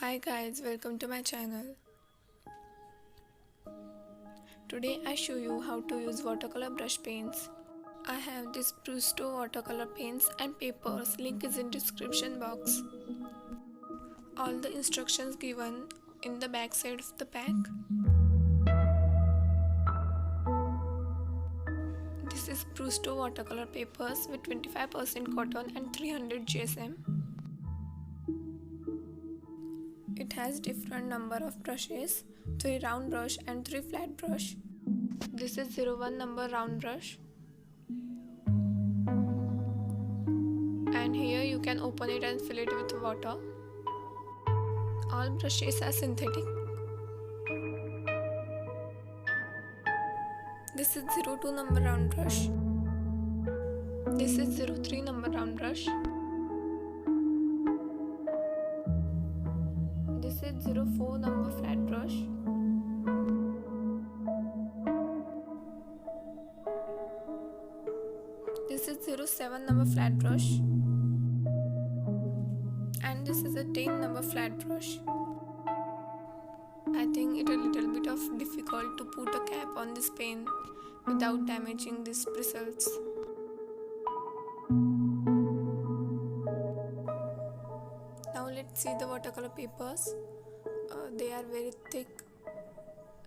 Hi guys, welcome to my channel. Today I show you how to use watercolor brush paints. I have this Brusto watercolor paints and papers, link is in description box. All the instructions given in the back side of the pack. This is Brusto watercolor papers with 25% cotton and 300 GSM. It has different number of brushes, 3 round brush and 3 flat brush. This is 01 number round brush. And here you can open it and fill it with water. All brushes are synthetic. This is 02 number round brush. This is 03 number round brush. This is 04 number flat brush. This is 07 number flat brush. And this is a 10 number flat brush. I think it a little bit of difficult to put a cap on this pen without damaging these bristles. Now let's see the watercolor papers. They are very thick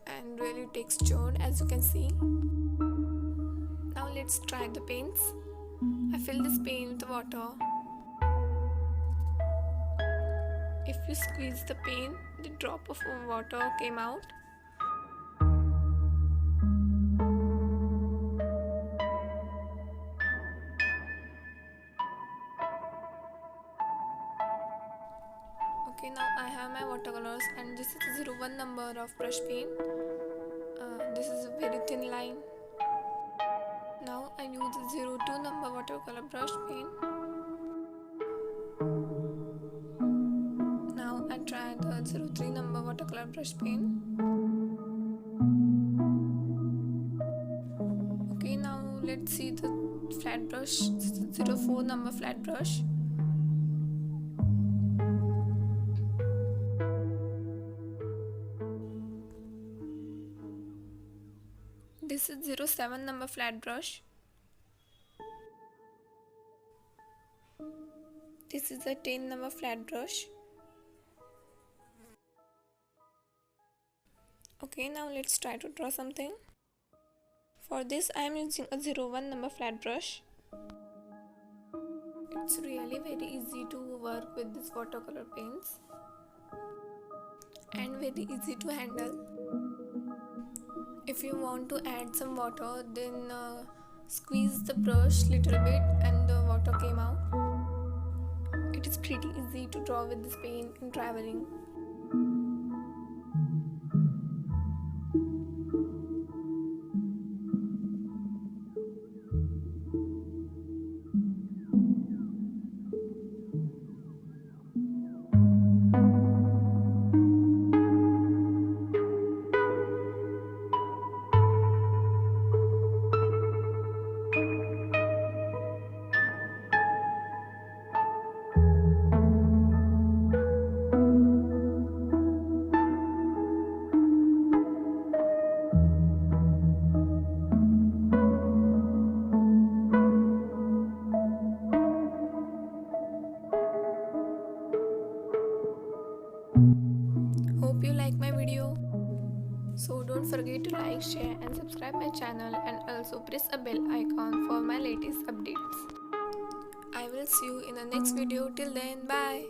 and really textured, as you can see. Now let's try the paints. I fill this paint with water. If you squeeze the paint, the drop of water came out. Okay, now I have my watercolors and this is 01 number of brush paint. This is a very thin line. Now I use 02 number watercolor brush paint. Now I try the 03 number watercolor brush paint. Okay, now let's see the flat brush, 04 number flat brush. This is 07 number flat brush. This is a 10 number flat brush. Okay, now let's try to draw something. For this I am using a 01 number flat brush. It's really very easy to work with this watercolor paints and very easy to handle. If you want to add some water, then squeeze the brush little bit and the water came out. It is pretty easy to draw with this paint in traveling. Hope you like my video. So don't forget to like, share and subscribe my channel and also press a bell icon for my latest updates. I will see you in the next video. Till then, bye.